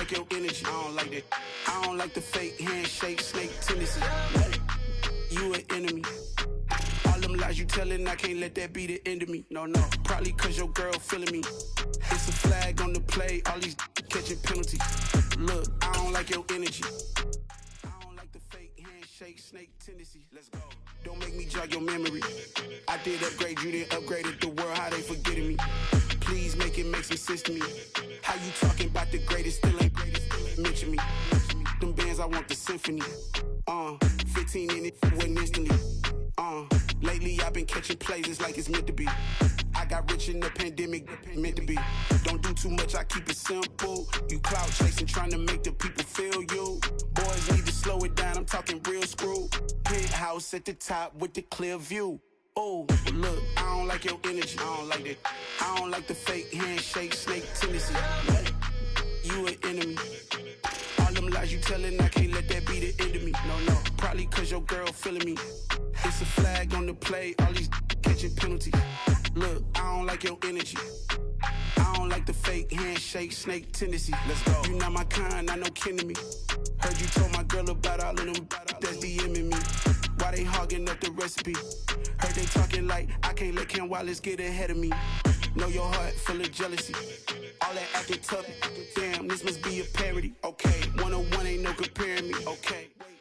like your energy. I don't like that. I don't like the fake handshake, snake tendency. You an enemy. All them lies you telling, I can't let that be the end of me. No, probably cause your girl feeling me. It's a flag on the play, all these catching penalties. Look, I don't like your energy. I don't like the fake handshake, snake tendency. Let's go. Don't make me jog your memory. I did upgrade, you didn't upgrade it. The world, how they forgetting me. Please make it make some sense to me. How you talking about the greatest, still ain't mention me. Them bands, I want the symphony. 15 in it, wasn't instantly. Lately I've been catching plays, it's like it's meant to be. I got rich in the pandemic, meant to be. Don't do too much, I keep it simple. You clout chasing, trying to make the people feel you. Boys need to slow it down, I'm talking real screw. Penthouse at the top with the clear view. Oh, look, I don't like your energy. I don't like that. I don't like the fake handshake, snake tendency. You an enemy. All them lies you telling, I can't let that be the end of me. No, probably cause your girl feeling me. It's a flag on the play, all these catching penalties. Look, I don't like your energy. I don't like the fake handshake, snake tendency. Let's go. You not my kind, I know kin to me. Heard you told my girl about all of them that's DMing me. Why they hogging up the recipe? Heard they talking like I can't let Ken Wallace get ahead of me. Know your heart full of jealousy. All that acting tough, damn, this must be a parody. Okay, 1-on-1 ain't no comparing me. Okay, wait,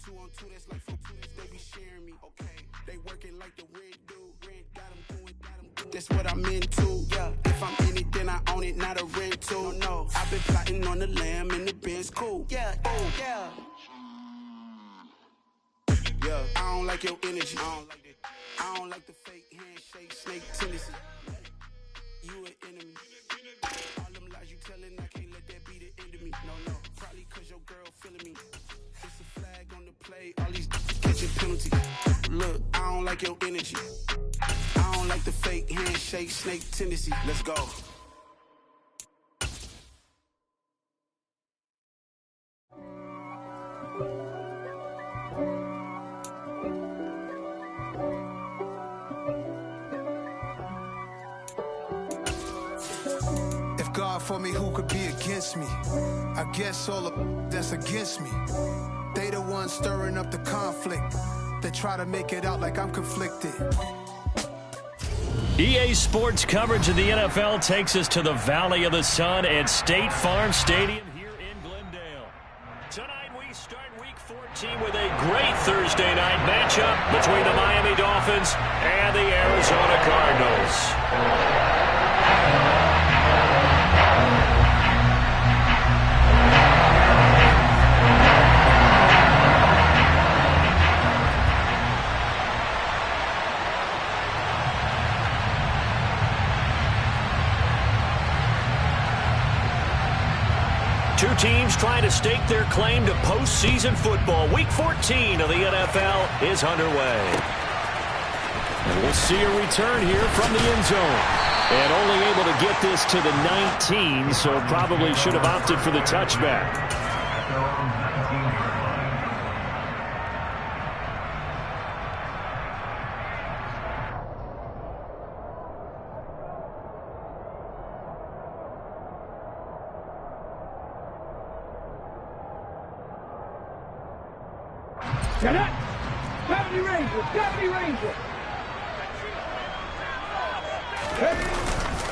2-on-2 that's like 4-2, they be sharing me. Okay, they working like the rent do. Rent got them doing. That's what I'm into. Yeah, if I'm in it, then I own it, not a rental. No, I've been plotting on the lamb and the Benz cool. Yeah, oh yeah. Yeah, I don't like your energy. I don't like that. I don't like the fake handshake, snake tendency. You an enemy. All them lies you telling, I can't let that be the end of me. No, probably cause your girl feeling me. It's a flag on the play, all these catching penalties. Look, I don't like your energy. I don't like the fake handshake, snake tendency. Let's go. God for me, who could be against me? I guess all the that's against me. They the ones stirring up the conflict. They try to make it out like I'm conflicted. EA Sports coverage of the NFL takes us to the Valley of the Sun at State Farm Stadium here in Glendale. Tonight we start Week 14 with a great Thursday night matchup between the Miami Dolphins and the Arizona Cardinals. Two teams trying to stake their claim to postseason football. Week 14 of the NFL is underway. And we'll see a return here from the end zone. And only able to get this to the 19, so probably should have opted for the touchback.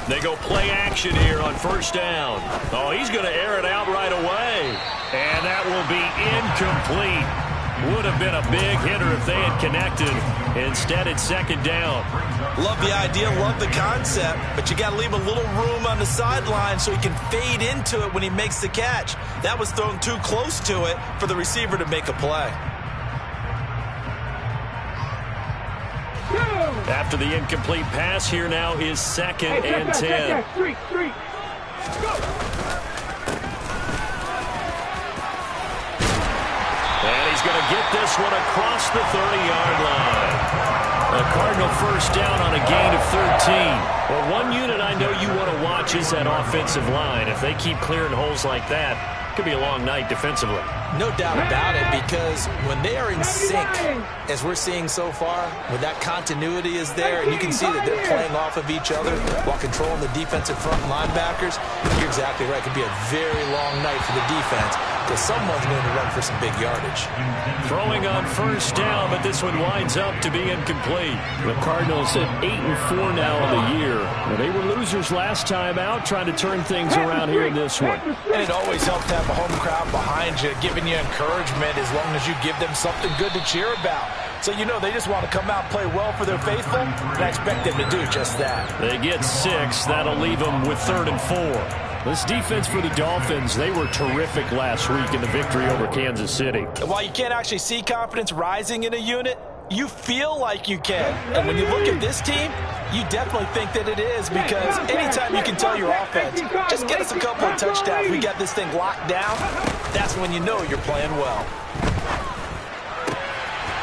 They go play action here on first down. Oh, he's going to air it out right away. And that will be incomplete. Would have been a big hitter if they had connected. Instead, it's second down. Love the idea, love the concept, but you got to leave a little room on the sideline so he can fade into it when he makes the catch. That was thrown too close to it for the receiver to make a play. After the incomplete pass, here now is second and 10. Three. Go. And he's going to get this one across the 30-yard line. A Cardinal first down on a gain of 13. Well, one unit I know you want to watch is that offensive line. If they keep clearing holes like that, it could be a long night defensively. No doubt about it, because when they are in sync, as we're seeing so far, when that continuity is there, and you can see that they're playing off of each other while controlling the defensive front linebackers, you're exactly right. It could be a very long night for the defense, because someone's going to run for some big yardage. Throwing on first down, but this one winds up to be incomplete. The Cardinals at 8-4 now in the year. Well, they were losers last time out, trying to turn things around here in this one. And it always helps to have a home crowd behind you, giving you encouragement as long as you give them something good to cheer about. So you know they just want to come out and play well for their faithful, and I expect them to do just that. They get 6. That'll leave them with 3rd and 4. This defense for the Dolphins, they were terrific last week in the victory over Kansas City. And while you can't actually see confidence rising in a unit, you feel like you can. And when you look at this team, you definitely think that it is, because anytime you can tell your offense, just get us a couple of touchdowns, we got this thing locked down, that's when you know you're playing well.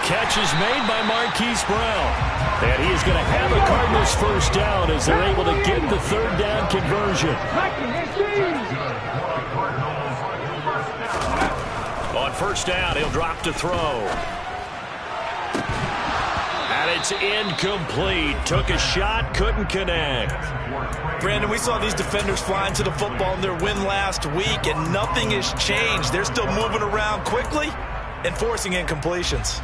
Catch is made by Marquise Brown. And he is going to have a Cardinals first down as they're able to get the 3rd down conversion. On first down, he'll drop to throw. And it's incomplete. Took a shot, couldn't connect. Brandon, we saw these defenders flying to the football in their win last week, and nothing has changed. They're still moving around quickly and forcing incompletions.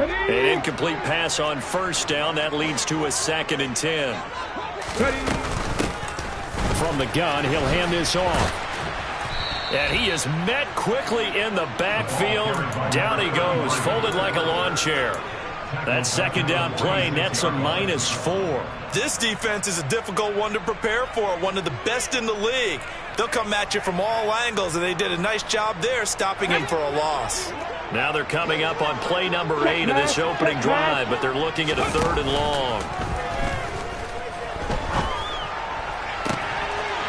An incomplete pass on first down. That leads to a 2nd and 10. From the gun, he'll hand this off. And he is met quickly in the backfield. Down he goes, folded like a lawn chair. That 2nd down play nets a -4. This defense is a difficult one to prepare for, one of the best in the league. They'll come at you from all angles, and they did a nice job there stopping him for a loss. Now they're coming up on play number 8 of this opening drive, but they're looking at a 3rd and long.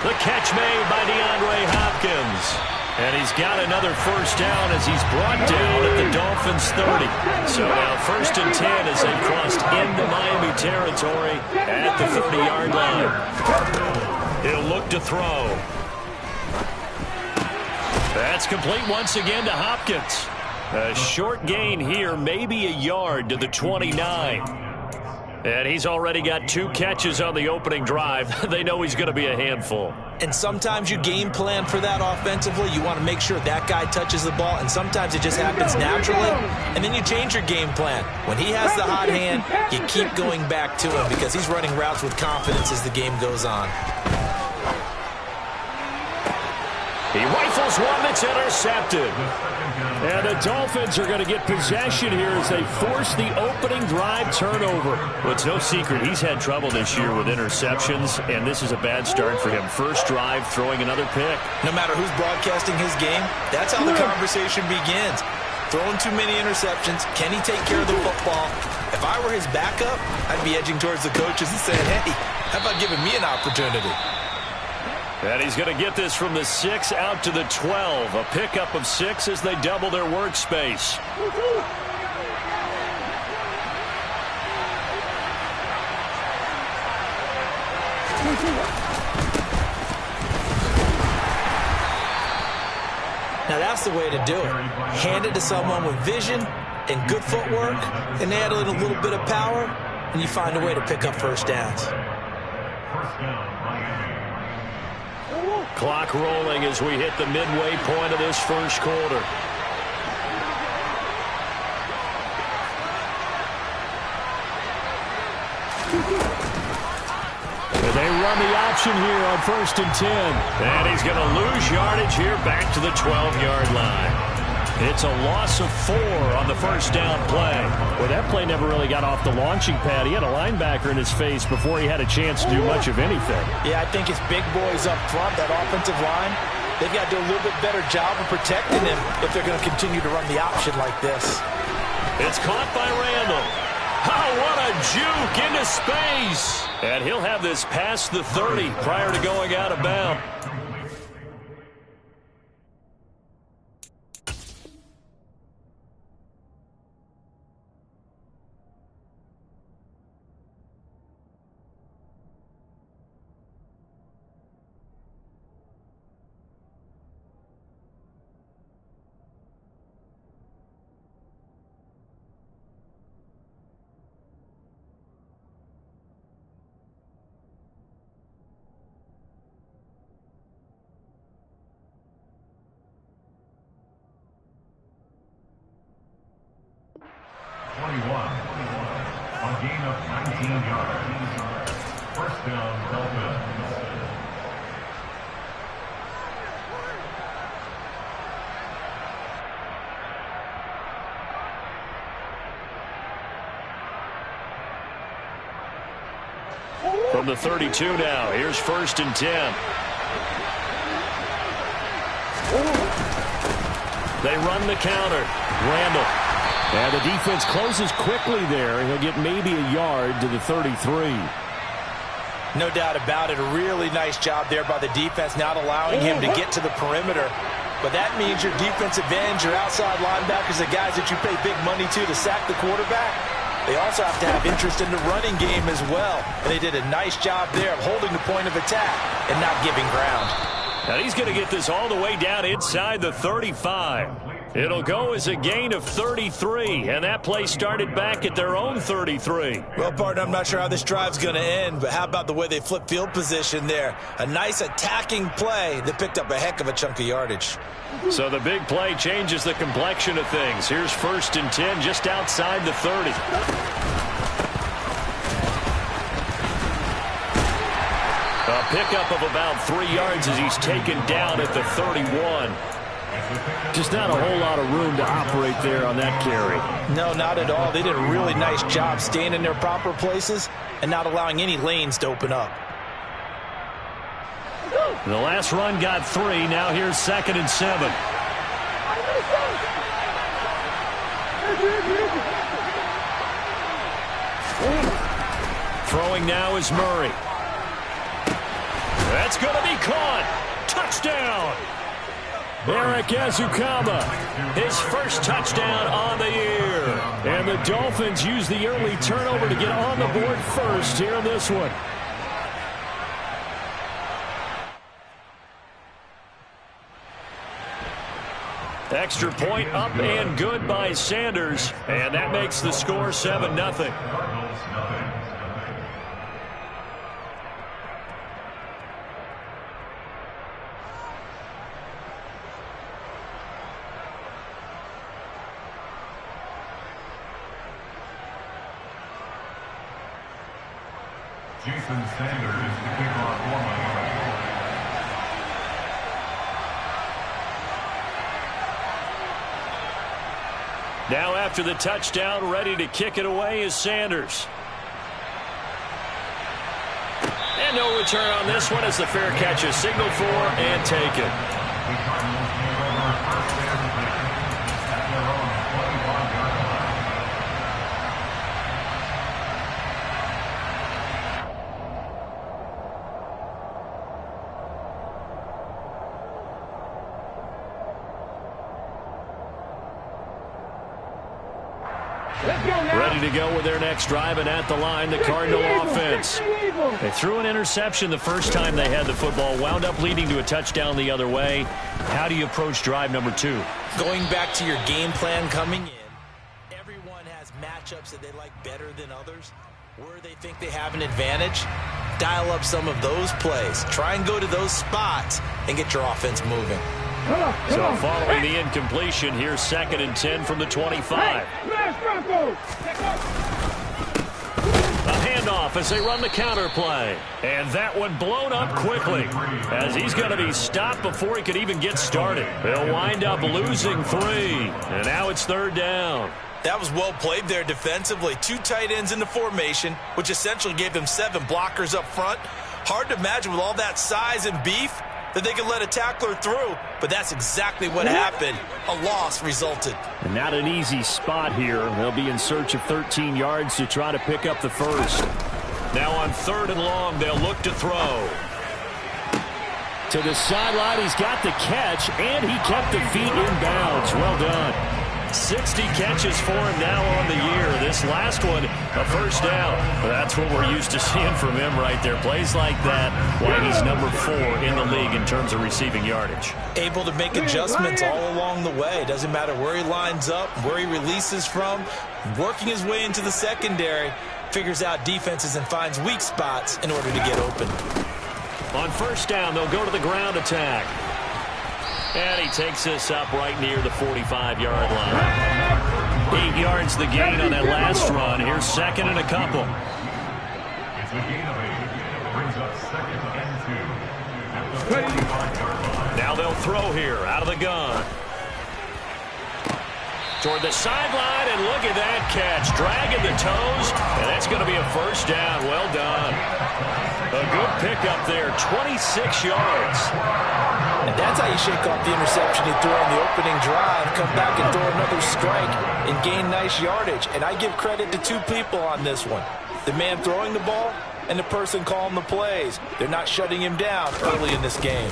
The catch made by DeAndre Hopkins. And he's got another first down as he's brought down at the Dolphins' 30. So now 1st and 10 as they've crossed into Miami territory at the 30-yard line. He'll look to throw. That's complete once again to Hopkins. A short gain here, maybe a yard to the 29. And he's already got 2 catches on the opening drive. They know he's going to be a handful. And sometimes you game plan for that offensively. You want to make sure that guy touches the ball, and sometimes it just happens naturally. And then you change your game plan. When he has the hot hand, you keep going back to him because he's running routes with confidence as the game goes on. He rifles one that's intercepted. And the Dolphins are going to get possession here as they force the opening drive turnover. Well, it's no secret he's had trouble this year with interceptions, and this is a bad start for him. First drive, throwing another pick. No matter who's broadcasting his game, that's how the conversation begins. Throwing too many interceptions. Can he take care of the football? If I were his backup, I'd be edging towards the coaches and saying, hey, how about giving me an opportunity? And he's going to get this from the 6 out to the 12. A pickup of 6 as they double their workspace. Now that's the way to do it. Hand it to someone with vision and good footwork, and add a little bit of power, and you find a way to pick up first downs. Clock rolling as we hit the midway point of this first quarter. And they run the option here on 1st and 10. And he's going to lose yardage here back to the 12-yard line. It's a loss of 4 on the first down play. Well, that play never really got off the launching pad. He had a linebacker in his face before he had a chance to do much of anything. Yeah, I think his big boys up front, that offensive line, they've got to do a little bit better job of protecting him if they're going to continue to run the option like this. It's caught by Randall. Oh, what a juke into space. And he'll have this past the 30 prior to going out of bounds. A gain of 19 yards. First down, Dolphins. From the 32 now, here's 1st and 10. They run the counter. Randall. And the defense closes quickly there. He'll get maybe a yard to the 33. No doubt about it. A really nice job there by the defense, not allowing him to get to the perimeter. But that means your defensive ends, your outside linebackers, the guys that you pay big money to sack the quarterback, they also have to have interest in the running game as well. And they did a nice job there of holding the point of attack and not giving ground. And he's going to get this all the way down inside the 35. It'll go as a gain of 33, and that play started back at their own 33. Well, partner, I'm not sure how this drive's going to end, but how about the way they flip field position there? A nice attacking play that picked up a heck of a chunk of yardage. So the big play changes the complexion of things. Here's 1st and 10 just outside the 30. A pickup of about 3 yards as he's taken down at the 31. Just not a whole lot of room to operate there on that carry. No, not at all. They did a really nice job staying in their proper places and not allowing any lanes to open up. The last run got 3. Now here's 2nd and 7. Throwing now is Murray. That's going to be caught. Touchdown. Eric Ezukama, his first touchdown on the year. And the Dolphins use the early turnover to get on the board first here in this one. Extra point up and good by Sanders. And that makes the score 7-0. Jason Sanders, the kickoff for Now after the touchdown, ready to kick it away is Sanders. And no return on this one as the fair catch is signaled for and taken. Ready to go with their next drive, and at the line, the Cardinal offense. They threw an interception the first time they had the football, wound up leading to a touchdown the other way. How do you approach drive number 2? Going back to your game plan coming in, everyone has matchups that they like better than others. Where they think they have an advantage, dial up some of those plays. Try and go to those spots and get your offense moving. So following the incompletion, here's 2nd and 10 from the 25. A handoff as they run the counter play. And that one blown up quickly as he's going to be stopped before he could even get started. They'll wind up losing 3. And now it's 3rd down. That was well played there defensively. 2 tight ends in the formation, which essentially gave them 7 blockers up front. Hard to imagine with all that size and beef that they could let a tackler through, but that's exactly what happened. A loss resulted. And not an easy spot here. They'll be in search of 13 yards to try to pick up the first. Now on 3rd and long, they'll look to throw. To the sideline, he's got the catch, and he kept the feet in bounds. Well done. 60 catches for him now on the year. This last one, a first down. That's what we're used to seeing from him right there. Plays like that, why he's number 4 in the league in terms of receiving yardage. Able to make adjustments all along the way. Doesn't matter where he lines up, where he releases from. Working his way into the secondary, figures out defenses and finds weak spots in order to get open. On first down, they'll go to the ground attack. And he takes this up right near the 45-yard line. 8 yards the gain on that last run. Here's second and a couple. It's a gain of 8. Brings up second and 2. At the 45-yard line. Now they'll throw here out of the gun. Toward the sideline, and look at that catch. Dragging the toes, and that's going to be a first down. Well done. A good pickup there, 26 yards. And that's how you shake off the interception he threw on the opening drive, come back and throw another strike and gain nice yardage. And I give credit to two people on this one. The man throwing the ball and the person calling the plays. They're not shutting him down early in this game.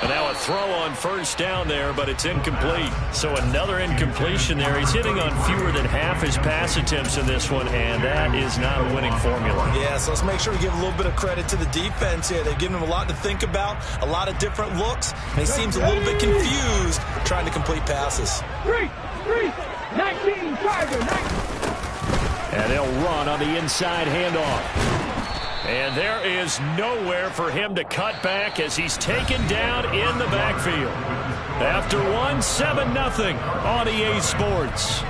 And now a throw on first down there, but it's incomplete. So another incompletion there. He's hitting on fewer than half his pass attempts in this one, and that is not a winning formula. Yeah, so let's make sure we give a little bit of credit to the defense here. They've given him a lot to think about, a lot of different looks, and he seems a little bit confused trying to complete passes. 19, Tiger, 19. And they'll run on the inside handoff. And there is nowhere for him to cut back as he's taken down in the backfield. After one, 7-0 on EA Sports.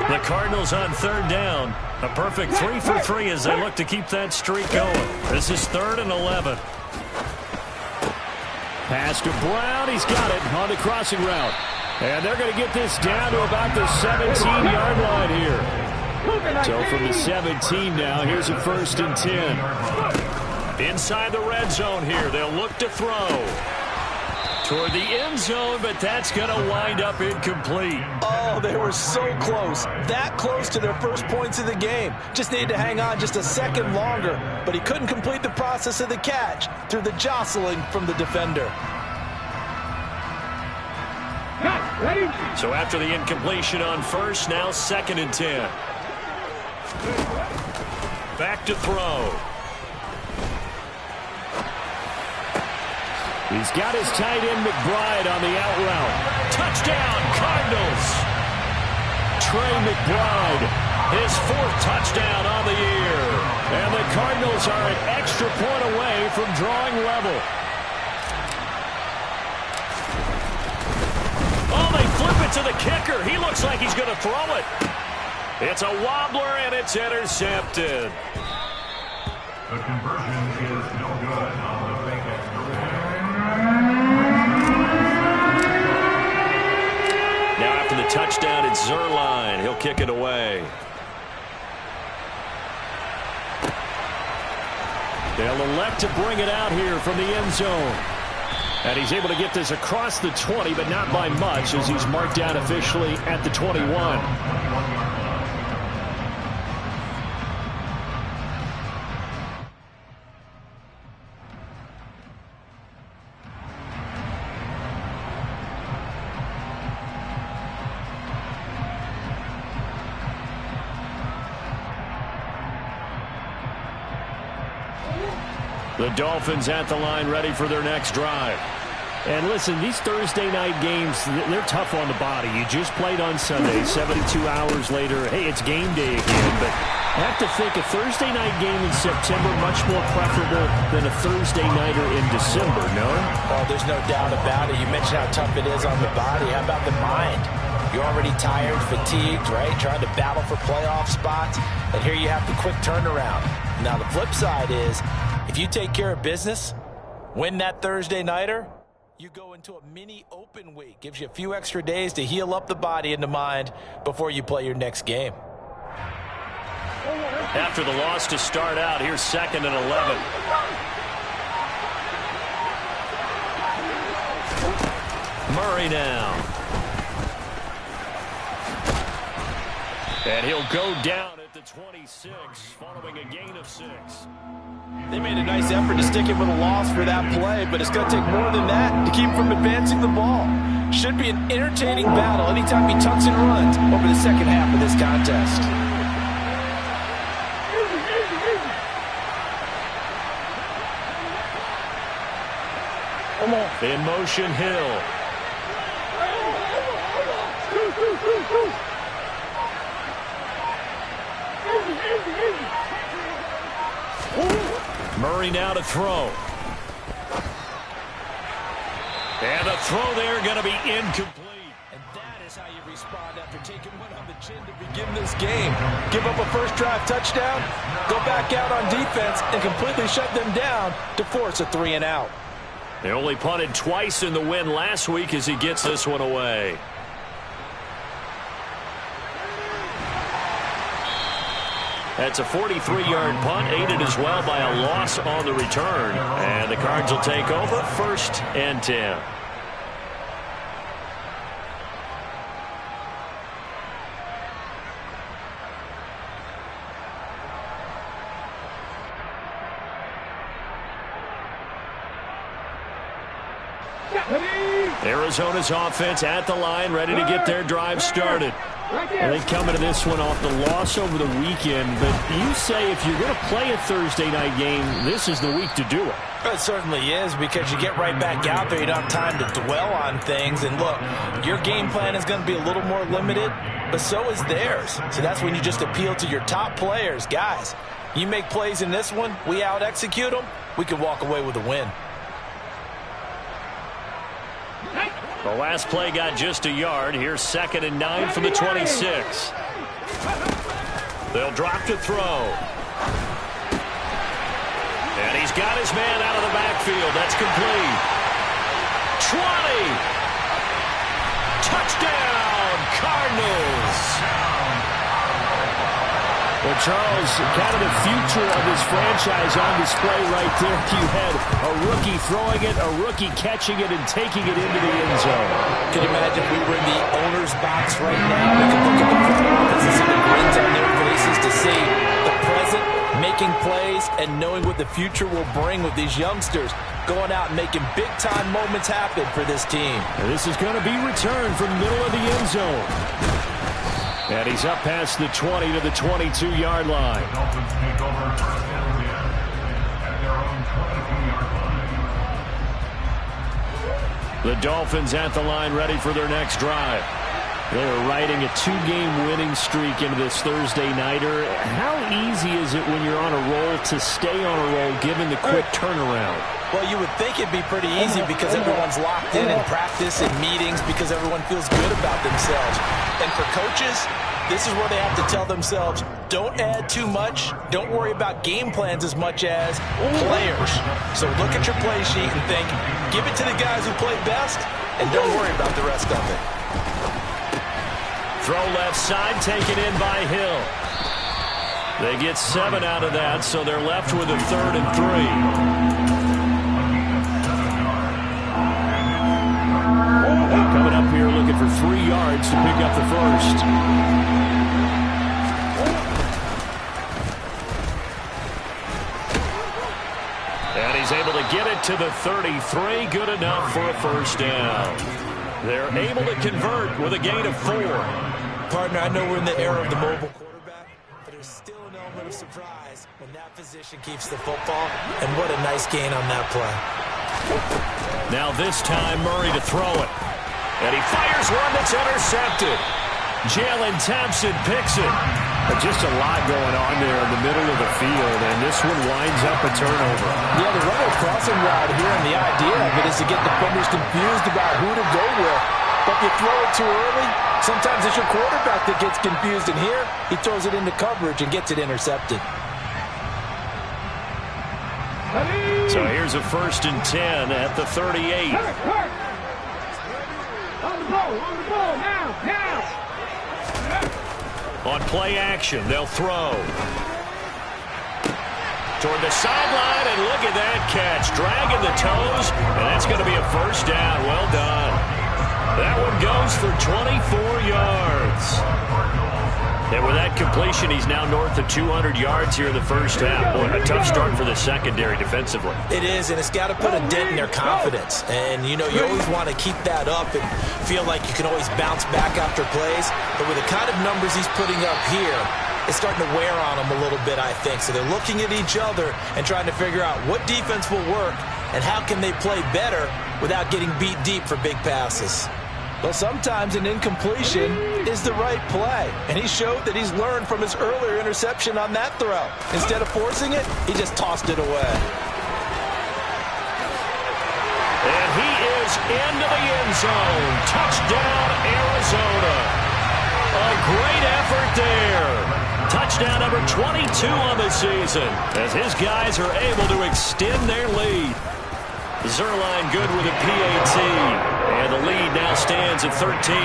The Cardinals on third down. A perfect 3 for 3 as they look to keep that streak going. This is 3rd and 11. Pass to Brown. He's got it on the crossing route. And they're going to get this down to about the 17-yard line here. So from the 17 now, here's a 1st and 10. Inside the red zone here. They'll look to throw. Toward the end zone, but that's going to wind up incomplete. Oh, they were so close. That close to their first points of the game. Just needed to hang on just a second longer, but he couldn't complete the process of the catch through the jostling from the defender. So after the incompletion on first, now 2nd and 10. Back to throw. He's got his tight end McBride on the out route. Touchdown, Cardinals. Trey McBride, his 4th touchdown on the year. And the Cardinals are an extra point away from drawing level. Oh, they flip it to the kicker. He looks like he's going to throw it. It's a wobbler, and it's intercepted. The conversion is no good on the fake extra. Now after the touchdown, it's Zuerlein. He'll kick it away. They'll elect to bring it out here from the end zone. And he's able to get this across the 20, but not by much as he's marked down officially at the 21. The Dolphins at the line ready for their next drive. And listen, these Thursday night games, they're tough on the body. You just played on Sunday, 72 hours later. Hey, it's game day again. But I have to think a Thursday night game in September much more preferable than a Thursday nighter in December, no? Oh, there's no doubt about it. You mentioned how tough it is on the body. How about the mind? You're already tired, fatigued, right? Trying to battle for playoff spots. And here you have the quick turnaround. Now, the flip side is, if you take care of business, win that Thursday nighter, you go into a mini open week. Gives you a few extra days to heal up the body and the mind before you play your next game. After the loss to start out, here's 2nd and 11. Murray now. And he'll go down at the 26 following a gain of 6. They made a nice effort to stick him with a loss for that play, but it's going to take more than that to keep him from advancing the ball. Should be an entertaining battle anytime he tucks and runs over the second half of this contest. In motion, Hill. Murray now to throw. And the throw there going to be incomplete. And that is how you respond after taking one on the chin to begin this game. Give up a first drive touchdown, go back out on defense, and completely shut them down to force a 3-and-out. They only punted twice in the win last week as he gets this one away. That's a 43-yard punt, aided as well by a loss on the return. And the Cards will take over, 1st and 10. Arizona's offense at the line, ready to get their drive started. And they come into this one off the loss over the weekend. But you say if you're going to play a Thursday night game, this is the week to do it. It certainly is, because you get right back out there. You don't have time to dwell on things. And look, your game plan is going to be a little more limited, but so is theirs. So that's when you just appeal to your top players. Guys, you make plays in this one, we out-execute them, we can walk away with a win. The last play got just a yard. Here's 2nd and 9 from the 26. They'll drop to throw. And he's got his man out of the backfield. That's complete. 20. Touchdown, Cardinals. Well, Charles, kind of the future of this franchise on display right there. You had a rookie throwing it, a rookie catching it, and taking it into the end zone. Can you imagine if we were in the owner's box right now? We could look at the front office and see the grins on their faces to see the present, making plays, and knowing what the future will bring with these youngsters going out and making big-time moments happen for this team. And this is going to be returned from the middle of the end zone. And he's up past the 20 to the 22-yard line. The Dolphins take over 1st and 10 at their own 22-yard line. The Dolphins at the line, ready for their next drive. They are riding a 2-game winning streak into this Thursday nighter. How easy is it when you're on a roll to stay on a roll given the quick turnaround? Well, you would think it'd be pretty easy because everyone's locked in practice and meetings because everyone feels good about themselves. And for coaches, this is where they have to tell themselves, don't add too much, don't worry about game plans as much as players. So look at your play sheet and think, give it to the guys who play best, and don't worry about the rest of it. Throw left side, taken in by Hill. They get 7 out of that, so they're left with a 3rd and 3. Coming up here looking for 3 yards to pick up the first. And he's able to get it to the 33. Good enough for a first down. They're able to convert with a gain of 4. Partner, I know we're in the era of the mobile quarterback, but there's still an element of surprise when that position keeps the football, and what a nice gain on that play. Now this time Murray to throw it. And he fires one that's intercepted. Jalen Thompson picks it. But just a lot going on there in the middle of the field, and this one winds up a turnover. Yeah, the runner crossing route here, and the idea of it is to get defenders confused about who to go with. But if you throw it too early, sometimes it's your quarterback that gets confused, and here he throws it into coverage and gets it intercepted. So here's a 1st and 10 at the 38. On the ball, now! On play action, they'll throw. Toward the sideline, and look at that catch. Dragging the toes, and that's going to be a first down. Well done. That one goes for 24 yards. And with that completion, he's now north of 200 yards here in the first half. Boy, a tough start for the secondary defensively. It is, and it's got to put a dent in their confidence. And, you know, you always want to keep that up and feel like you can always bounce back after plays. But with the kind of numbers he's putting up here, it's starting to wear on them a little bit, I think. So they're looking at each other and trying to figure out what defense will work and how can they play better without getting beat deep for big passes. Well, sometimes an incompletion is the right play, and he showed that he's learned from his earlier interception on that throw. Instead of forcing it, he just tossed it away. And he is into the end zone. Touchdown, Arizona. A great effort there. Touchdown number 22 on the season as his guys are able to extend their lead. Zuerlein good with a PAT, and the lead now stands at 13.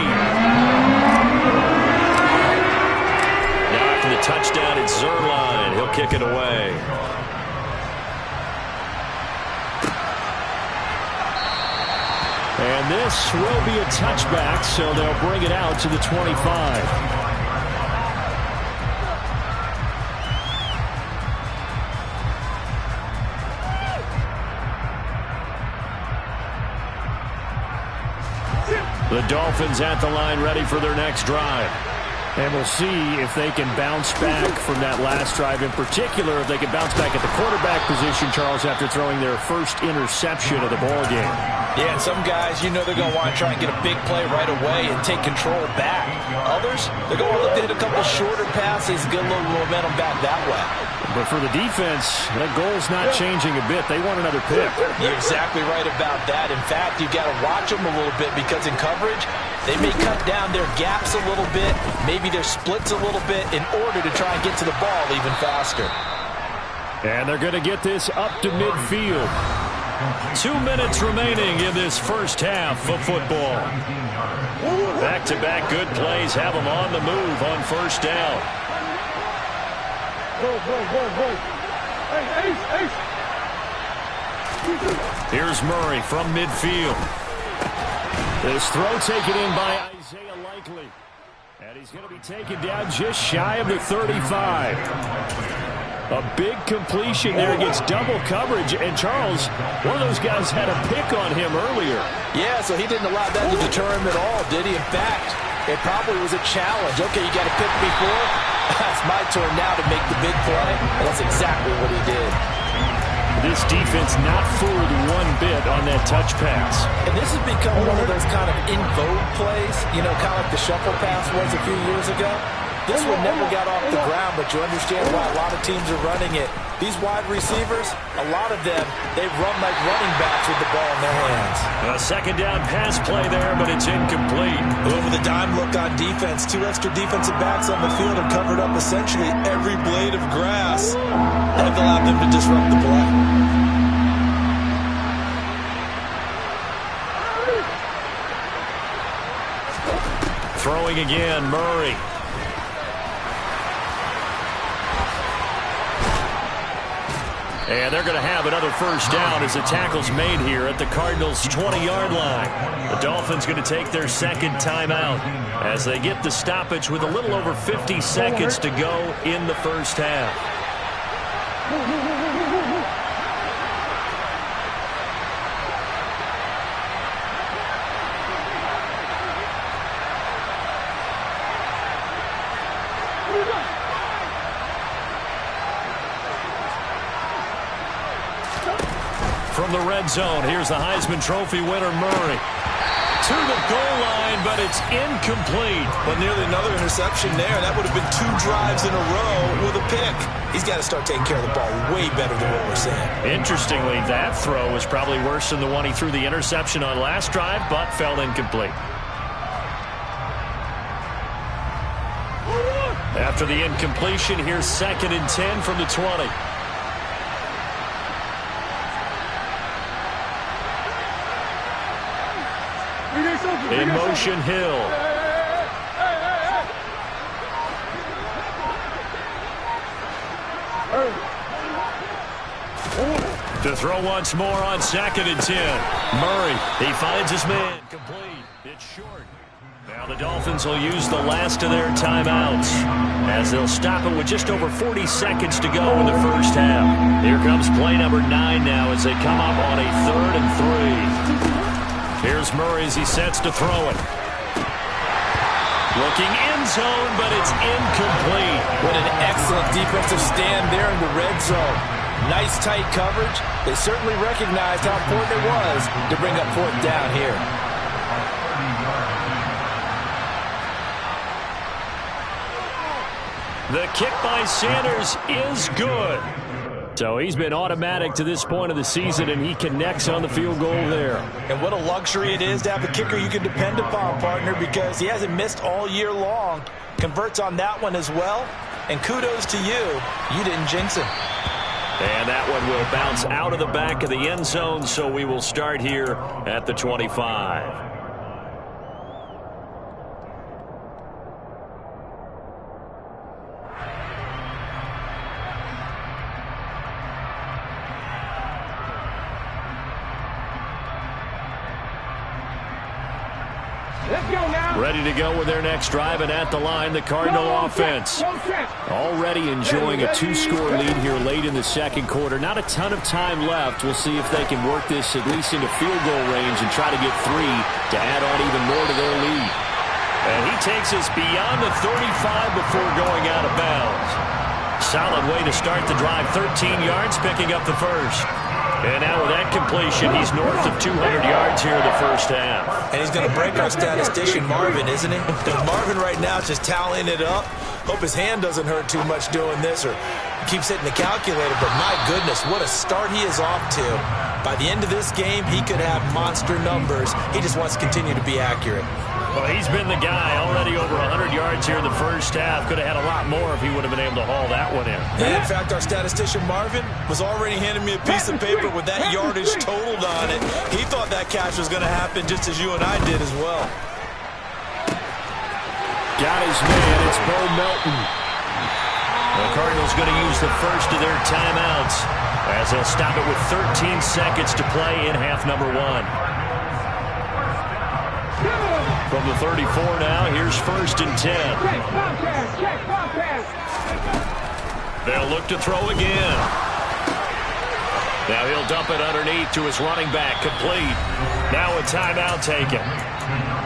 Now after the touchdown, it's Zuerlein. He'll kick it away. And this will be a touchback, so they'll bring it out to the 25. The Dolphins at the line ready for their next drive. And we'll see if they can bounce back from that last drive. In particular, if they can bounce back at the quarterback position, Charles, after throwing their first interception of the ballgame. Yeah, and some guys, you know they're going to want to try and get a big play right away and take control back. Others, they're going to look to hit a couple shorter passes, get a little momentum back that way. But for the defense, that goal's not changing a bit. They want another pick. You're exactly right about that. In fact, you've got to watch them a little bit because in coverage, they may cut down their gaps a little bit, maybe their splits a little bit in order to try and get to the ball even faster. And they're going to get this up to midfield. 2 minutes remaining in this first half of football. Back-to-back good plays have them on the move on first down. Go. Hey, Ace. Here's Murray from midfield. This throw taken in by Isaiah Likely. And he's going to be taken down just shy of the 35. A big completion there against double coverage. And Charles, one of those guys had a pick on him earlier. Yeah, so he didn't allow that to deter him at all, did he? In fact, it probably was a challenge. Okay, you got a pick before. It's my turn now to make the big play. And that's exactly what he did. This defense not fooled one bit on that touch pass. And this has become one of those kind of in vogue plays, you know, kind of like the shuffle pass was a few years ago. This one never got off the ground, but you understand why a lot of teams are running it. These wide receivers, a lot of them, they run like running backs with the ball in their hands. A second down pass play there, but it's incomplete. Over the dime look on defense. 2 extra defensive backs on the field have covered up essentially every blade of grass. That allowed them to disrupt the play. Throwing again, Murray. And they're going to have another first down as the tackle's made here at the Cardinals' 20-yard line. The Dolphins going to take their second timeout as they get the stoppage with a little over 50 seconds to go in the first half. From the red zone, here's the Heisman Trophy winner, Murray. To the goal line, but it's incomplete. But nearly another interception there. That would have been 2 drives in a row with a pick. He's got to start taking care of the ball way better than what we're seeing. Interestingly, that throw was probably worse than the one he threw the interception on last drive, but fell incomplete. After the incompletion, here's 2nd and 10 from the 20. In motion, Hill. To throw once more on 2nd and 10. Murray, he finds his man. Complete. It's short. Now the Dolphins will use the last of their timeouts as they'll stop it with just over 40 seconds to go in the first half. Here comes play number 9 now as they come up on a 3rd and 3. Here's Murray as he sets to throw it. Looking end zone, but it's incomplete. What an excellent defensive stand there in the red zone. Nice tight coverage. They certainly recognized how important it was to bring up 4th down here. The kick by Sanders is good. So he's been automatic to this point of the season, and he connects on the field goal there. And what a luxury it is to have a kicker you can depend upon, partner, because he hasn't missed all year long. Converts on that one as well. And kudos to you. You didn't jinx him. And that one will bounce out of the back of the end zone, so we will start here at the 25. Ready to go with their next drive, and at the line, the Cardinal offense. Already enjoying a 2-score lead here late in the second quarter. Not a ton of time left. We'll see if they can work this at least into field goal range and try to get 3 to add on even more to their lead. And he takes us beyond the 35 before going out of bounds. Solid way to start the drive. 13 yards, picking up the first. And now with that completion, he's north of 200 yards here in the first half. And he's going to break our statistician, Marvin, isn't he? Marvin right now is just tallying it up. Hope his hand doesn't hurt too much doing this or keeps hitting the calculator. But my goodness, what a start he is off to. By the end of this game, he could have monster numbers. He just wants to continue to be accurate. Well, he's been the guy already over 100 yards here in the first half. Could have had a lot more if he would have been able to haul that one in. And in fact, our statistician Marvin was already handing me a piece of paper with that yardage totaled on it. He thought that catch was going to happen just as you and I did as well. Got his man. It's Bo Melton. The Cardinals going to use the first of their timeouts as they'll stop it with 13 seconds to play in half number 1. From the 34 now, here's 1st and 10. They'll look to throw again. Now he'll dump it underneath to his running back, complete. Now a timeout taken.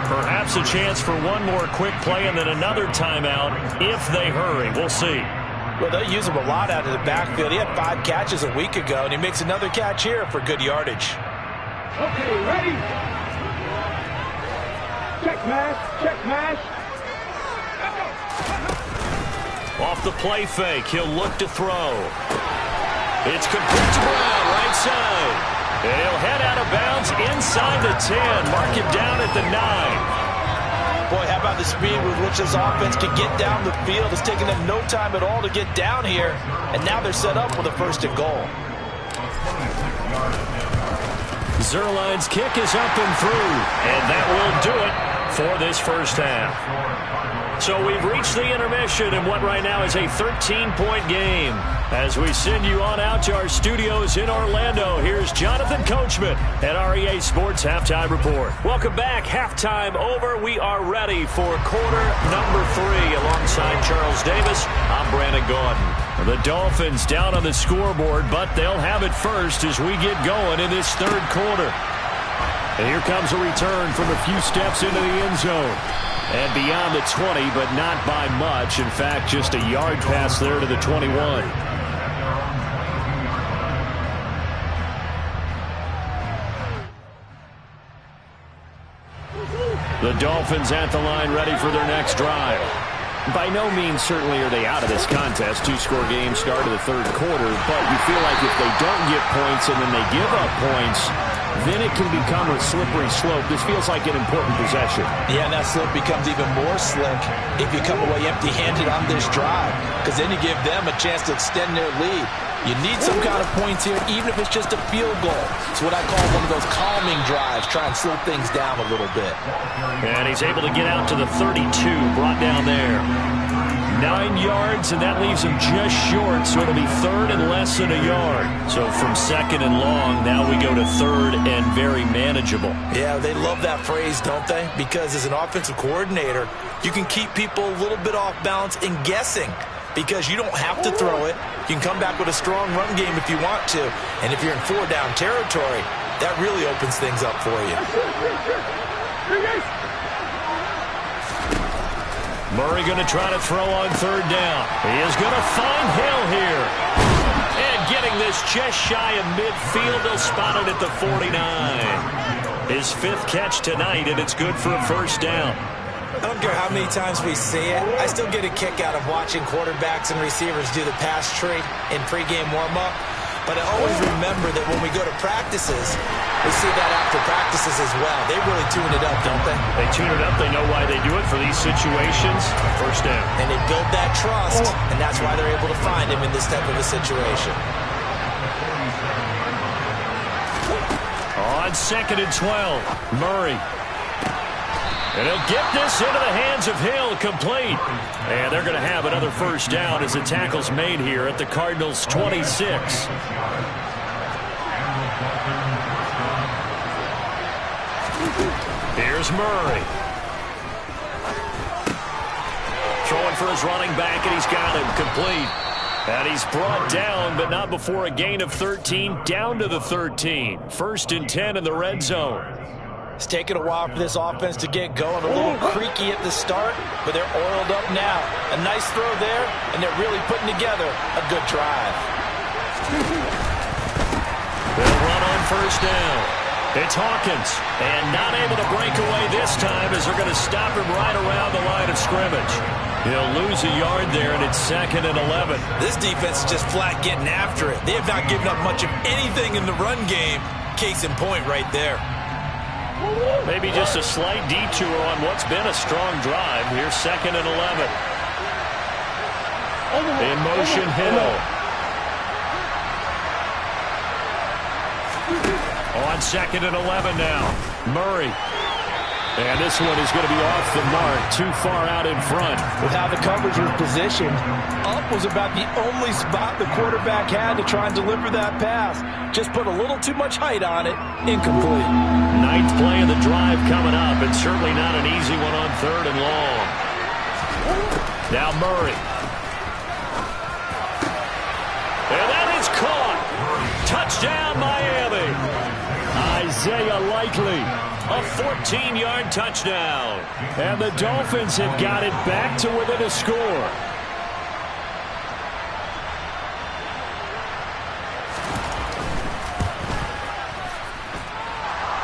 Perhaps a chance for one more quick play and then another timeout if they hurry. We'll see. Well, they use him a lot out of the backfield. He had 5 catches a week ago, and he makes another catch here for good yardage. Okay, ready? Check mash. Off the play fake, he'll look to throw. It's complete to Brown, right side. And he'll head out of bounds inside the 10. Mark him down at the 9. Boy, how about the speed with which this offense can get down the field? It's taken them no time at all to get down here. And now they're set up with a 1st and goal. Zuerlein's kick is up and through. And that will do it for this first half. So we've reached the intermission in what right now is a 13-point game. As we send you on out to our studios in Orlando, here's Jonathan Coachman at REA Sports Halftime Report. Welcome back. Halftime over. We are ready for quarter number 3. Alongside Charles Davis, I'm Brandon Gaudin. The Dolphins down on the scoreboard, but they'll have it first as we get going in this third quarter. And here comes a return from a few steps into the end zone. And beyond the 20, but not by much. In fact, just a yard pass there to the 21. The Dolphins at the line, ready for their next drive. By no means certainly are they out of this contest. 2-score game start of the third quarter, but you feel like if they don't get points and then they give up points, then it can become a slippery slope. This feels like an important possession. Yeah, and that slope becomes even more slick if you come away empty-handed on this drive, because then you give them a chance to extend their lead. You need some kind of points here, even if it's just a field goal. It's what I call one of those calming drives, try and slow things down a little bit. And he's able to get out to the 32, brought down there. 9 yards, and that leaves him just short, so it'll be 3rd and less than a yard. So from 2nd and long, now we go to 3rd and very manageable. Yeah, they love that phrase, don't they? Because as an offensive coordinator, you can keep people a little bit off balance and guessing, because you don't have to throw it. You can come back with a strong run game if you want to. And if you're in 4-down territory, that really opens things up for you. Murray going to try to throw on 3rd down. He is going to find Hill here. And getting Finding this just shy of midfield. They'll spot it at the 49. His 5th catch tonight, and it's good for a first down. I don't care how many times we see it. I still get a kick out of watching quarterbacks and receivers do the pass tree in pregame warm-up. But I always remember that when we go to practices, we see that after practices as well. They really tune it up, don't they? They tune it up. They know why they do it for these situations. First down. And they build that trust, and that's why they're able to find him in this type of a situation. On 2nd and 12, Murray. And he'll get this into the hands of Hill, complete. And they're going to have another first down as the tackle's made here at the Cardinals' 26. Here's Murray. Throwing for his running back, and he's got him, complete. And he's brought down, but not before a gain of 13, down to the 13. 1st and 10 in the red zone. It's taken a while for this offense to get going. A little creaky at the start, but they're oiled up now. A nice throw there, and they're really putting together a good drive. They'll run on first down. It's Hawkins, and not able to break away this time as they're going to stop him right around the line of scrimmage. He'll lose a yard there, and it's 2nd and 11. This defense is just flat getting after it. They have not given up much of anything in the run game. Case in point right there. Maybe just a slight detour on what's been a strong drive. Here's 2nd and 11. In motion, Hill. On 2nd and 11 now. Murray. And this one is going to be off the mark. Too far out in front. With how the coverage was positioned, up was about the only spot the quarterback had to try and deliver that pass. Just put a little too much height on it. Incomplete. 9th play of the drive coming up, and certainly not an easy one on 3rd and long. Now Murray. And that is caught. Touchdown, Miami. Isaiah Likely. A 14-yard touchdown. And the Dolphins have got it back to within a score.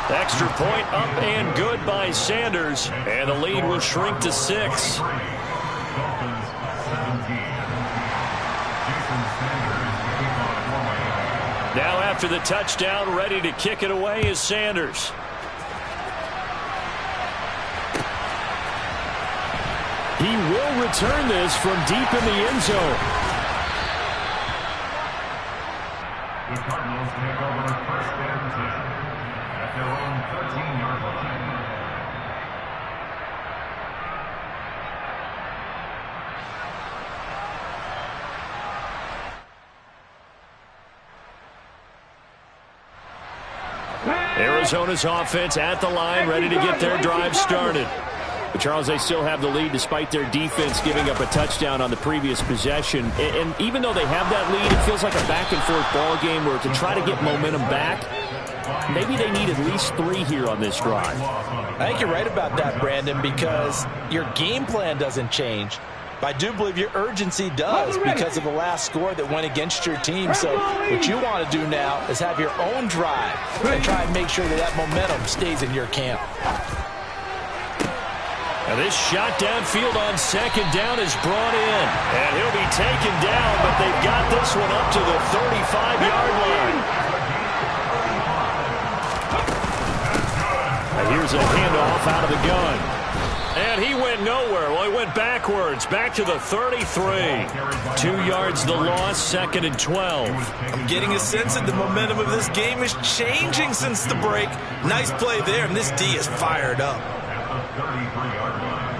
Extra point up and good by Sanders. And the lead will shrink to 6. Now after the touchdown, ready to kick it away is Sanders. He will return this from deep in the end zone. The Cardinals take over 1st and 10 at their own 13-yard line. Arizona's offense at the line, ready to get their drive started. But Charles, they still have the lead despite their defense giving up a touchdown on the previous possession. And even though they have that lead, it feels like a back-and-forth ball game where to try to get momentum back, maybe they need at least 3 here on this drive. I think you're right about that, Brandon, because your game plan doesn't change. But I do believe your urgency does because of the last score that went against your team. So what you want to do now is have your own drive and try and make sure that that momentum stays in your camp. Now this shot downfield on 2nd down is brought in. And he'll be taken down, but they've got this one up to the 35-yard line. Now here's a handoff out of the gun. And he went nowhere. Well, he went backwards, back to the 33. 2 yards the loss, 2nd and 12. I'm getting a sense that the momentum of this game is changing since the break. Nice play there, and this D is fired up. At the 33-yard line.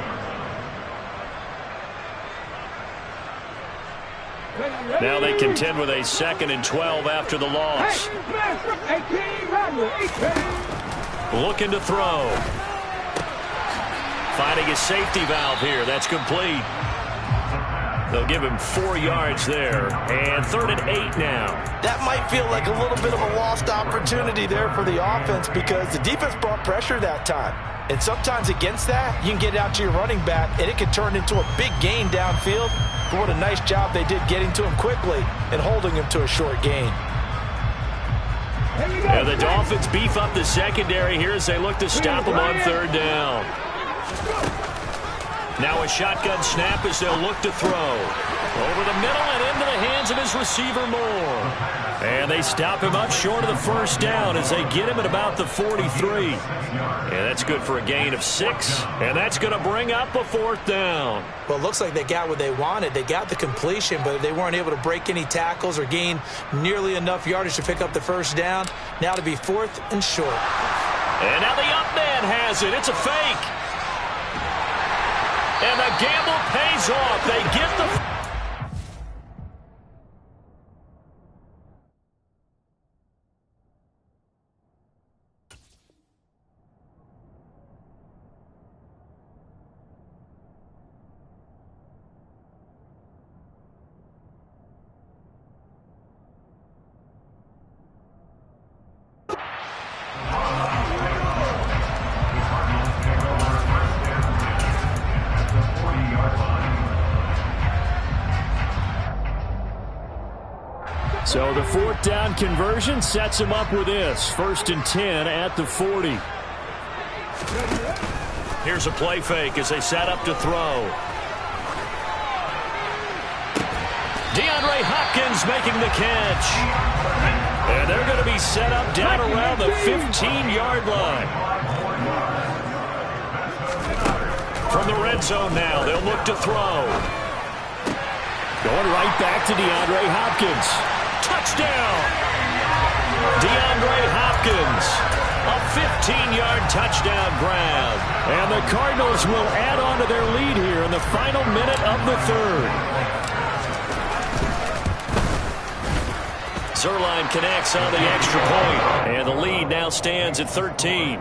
Now they contend with a 2nd and 12 after the loss. Looking to throw. Finding a safety valve here. That's complete. They'll give him 4 yards there. And 3rd and 8 now. That might feel like a little bit of a lost opportunity there for the offense because the defense brought pressure that time. And sometimes against that, you can get out to your running back, and it can turn into a big gain downfield. but what a nice job they did getting to him quickly and holding him to a short gain. And the Dolphins beef up the secondary here as they look to stop him on third down. Now a shotgun snap as they'll look to throw. Over the middle and into the hands of his receiver, Moore. And they stop him up short of the first down as they get him at about the 43. And that's good for a gain of 6. And that's going to bring up a fourth down. Well, it looks like they got what they wanted. They got the completion, but they weren't able to break any tackles or gain nearly enough yardage to pick up the first down. Now to be 4th and short. And now the up man has it. It's a fake. And the gamble pays off. They get the... So the fourth down conversion sets him up with this. 1st and 10 at the 40. Here's a play fake as they set up to throw. DeAndre Hopkins making the catch. And they're going to be set up down around the 15-yard line. From the red zone now, they'll look to throw. Going right back to DeAndre Hopkins. Touchdown! DeAndre Hopkins, a 15-yard touchdown grab. And the Cardinals will add on to their lead here in the final minute of the third. Zuerlein connects on the extra point, and the lead now stands at 13.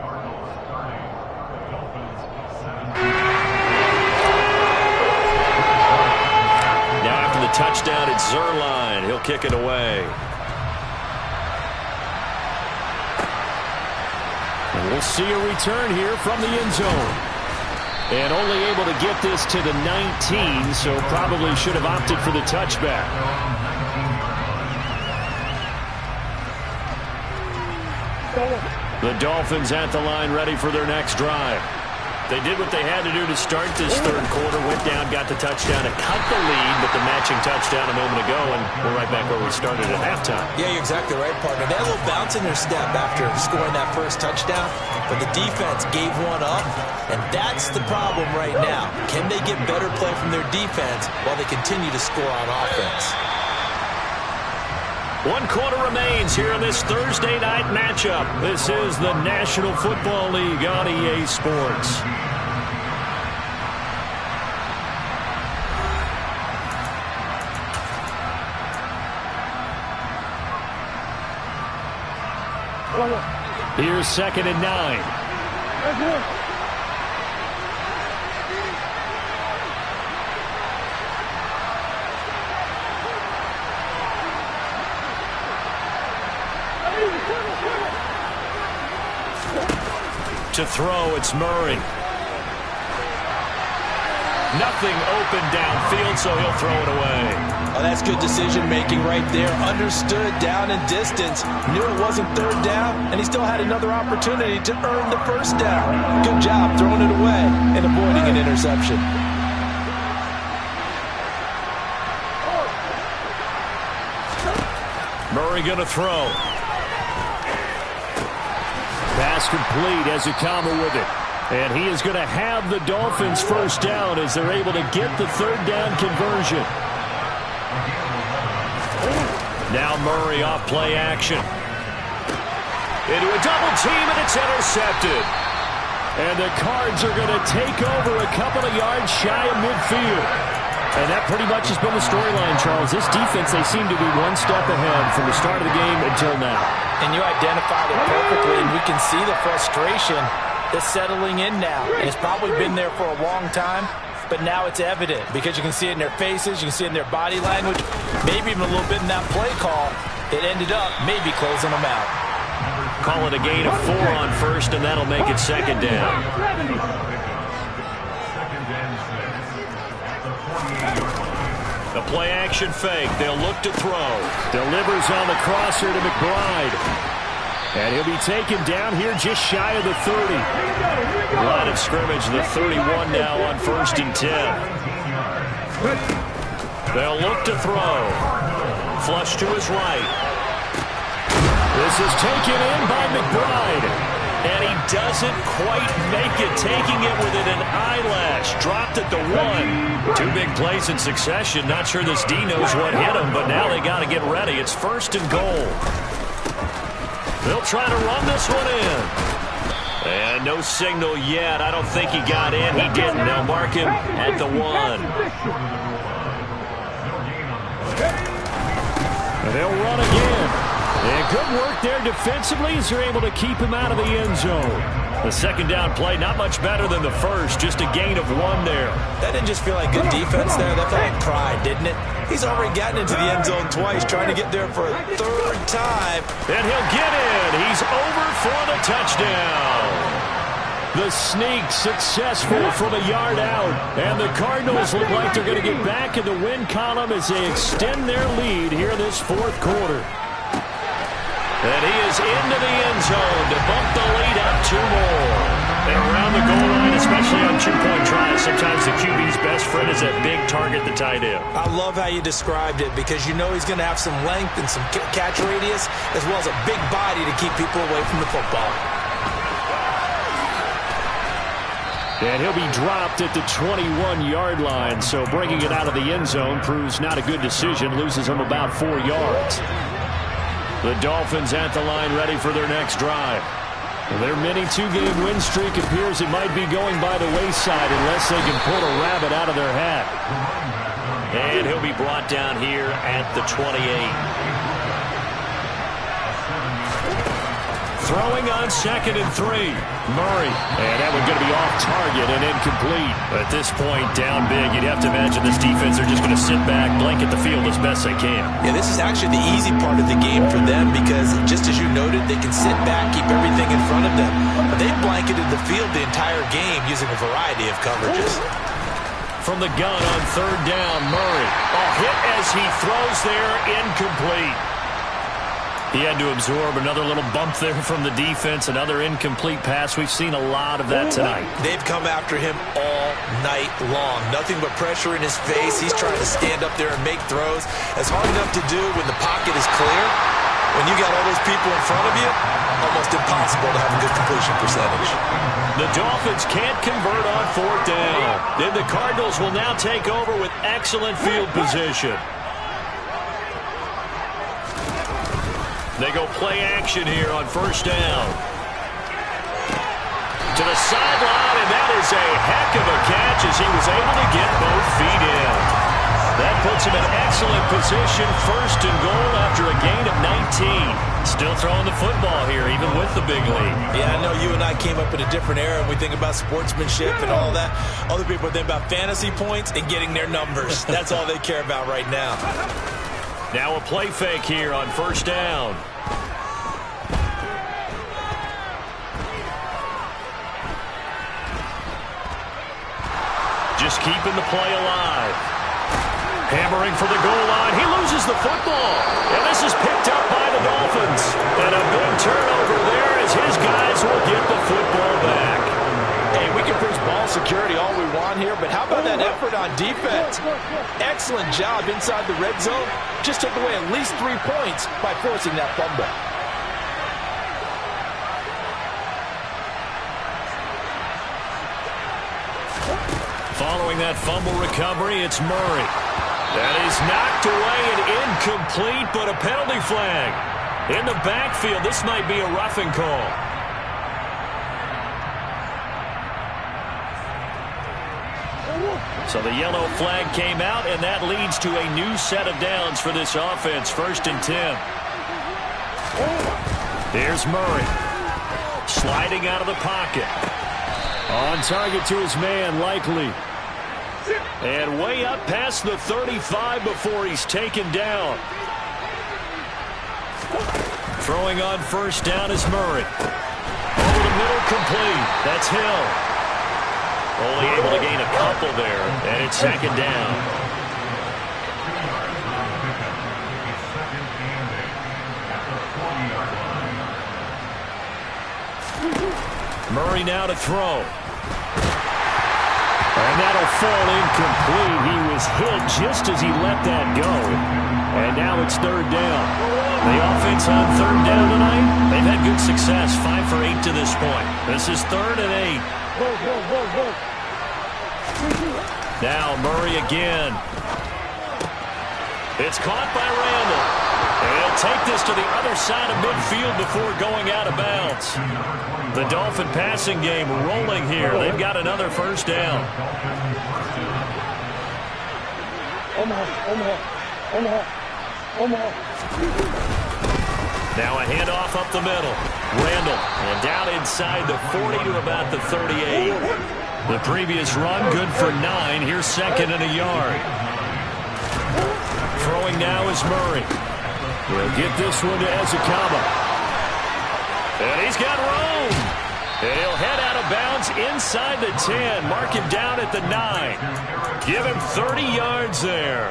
Touchdown, it's Zuerlein. He'll kick it away. And we'll see a return here from the end zone. And only able to get this to the 19, so probably should have opted for the touchback. The Dolphins at the line ready for their next drive. They did what they had to do to start this third quarter, went down, got the touchdown, and cut the lead with the matching touchdown a moment ago, and we're right back where we started at halftime. Yeah, you're exactly right, partner. They had a little bounce in their step after scoring that first touchdown, but the defense gave one up, and that's the problem right now. Can they get better play from their defense while they continue to score on offense? 1 quarter remains here in this Thursday night matchup. This is the National Football League on EA Sports. Here's 2nd and 9. To throw, it's Murray. Nothing open downfield, so he'll throw it away. Oh, that's good decision-making right there. Understood down and distance. Knew it wasn't third down, and he still had another opportunity to earn the first down. Good job throwing it away and avoiding an interception. Murray going to throw. Pass complete as Akama with it. And he is going to have the Dolphins first down as they're able to get the third down conversion. Now Murray off play action. Into a double team, and it's intercepted. And the Cards are going to take over a couple of yards shy of midfield. And that pretty much has been the storyline, Charles. This defense, they seem to be one step ahead from the start of the game until now. And you identified it perfectly, and we can see the frustration that's settling in now. And it's probably been there for a long time, but now it's evident because you can see it in their faces, you can see it in their body language, maybe even a little bit in that play call. It ended up maybe closing them out. Call it a gain of 4 on first, and that'll make it 2nd down. The play-action fake. They'll look to throw. Delivers on the crosser to McBride. And he'll be taken down here just shy of the 30. Line of scrimmage, the 31 now on 1st and 10. They'll look to throw. Flush to his right. This is taken in by McBride. And he doesn't quite make it, taking it within an eyelash. Dropped at the 1. 2 big plays in succession. Not sure this D knows what hit him, but now they got to get ready. It's 1st and goal. They'll try to run this one in. And no signal yet. I don't think he got in. He didn't. They'll mark him at the 1. And they'll run again. And good work there defensively as they're able to keep him out of the end zone. The second down play, not much better than the first. Just a gain of 1 there. That didn't just feel like good defense there. That felt like pride, didn't it? He's already gotten into the end zone twice, trying to get there for a 3rd time. And he'll get in. He's over for the touchdown. The sneak successful from a yard out. And the Cardinals look like they're going to get back in the win column as they extend their lead here in this 4th quarter. And he is into the end zone to bump the lead up 2 more. And around the goal line, especially on 2-point tries, sometimes the QB's best friend is that big target, the tight end. I love how you described it because you know he's going to have some length and some catch radius as well as a big body to keep people away from the football. And he'll be dropped at the 21-yard line, so bringing it out of the end zone proves not a good decision, loses him about 4 yards. The Dolphins at the line ready for their next drive. Their mini 2-game win streak appears it might be going by the wayside unless they can pull a rabbit out of their hat. And he'll be brought down here at the 28. Throwing on 2nd and 3. Murray. And that one's going to be off target and incomplete. At this point, down big, you'd have to imagine this defense are just going to sit back, blanket the field as best they can. Yeah, this is actually the easy part of the game for them because, just as you noted, they can sit back, keep everything in front of them. But they've blanketed the field the entire game using a variety of coverages. From the gun on 3rd down, Murray. A hit as he throws there, incomplete. He had to absorb another little bump there from the defense, another incomplete pass. We've seen a lot of that tonight. They've come after him all night long. Nothing but pressure in his face. He's trying to stand up there and make throws. It's hard enough to do when the pocket is clear. When you got all those people in front of you, almost impossible to have a good completion percentage. The Dolphins can't convert on 4th down. Then the Cardinals will now take over with excellent field position. They go play action here on 1st down. To the sideline, and that is a heck of a catch as he was able to get both feet in. That puts him in excellent position, 1st and goal after a gain of 19. Still throwing the football here, even with the big lead. Yeah, I know you and I came up in a different era, and we think about sportsmanship and all that. Other people think about fantasy points and getting their numbers. That's all they care about right now. Now a play fake here on 1st down. Just keeping the play alive. Hammering for the goal line. He loses the football. And this is picked up by the Dolphins. And a big turnover there as his guys will get the football back. Hey, we can preach ball security all we want here, but how about that effort on defense? Excellent job inside the red zone. Just took away at least 3 points by forcing that fumble. Following that fumble recovery, it's Murray. That is knocked away and incomplete, but a penalty flag. In the backfield, this might be a roughing call. So the yellow flag came out, and that leads to a new set of downs for this offense. 1st and 10. Here's Murray. Sliding out of the pocket. On target to his man, Likely. And way up past the 35 before he's taken down. Throwing on 1st down is Murray. Over the middle, complete. That's Hill. Only able to gain a couple there, and it's 2nd down. Murray now to throw. And that'll fall incomplete. He was hit just as he let that go. And now it's third down. The offense on third down tonight, they've had good success. 5 for 8 to this point. This is 3rd and 8. Now Murray again. It's caught by Randall. And he'll take this to the other side of midfield before going out of bounds. The Dolphin passing game rolling here. They've got another first down. Now a handoff up the middle. Randall, and down inside the 40 to about the 38. The previous run, good for 9. Here's 2nd and a yard. Throwing now is Murray. We'll get this one to Ezekama. And he's got room. And he'll head out of bounds inside the 10. Mark him down at the 9. Give him 30 yards there.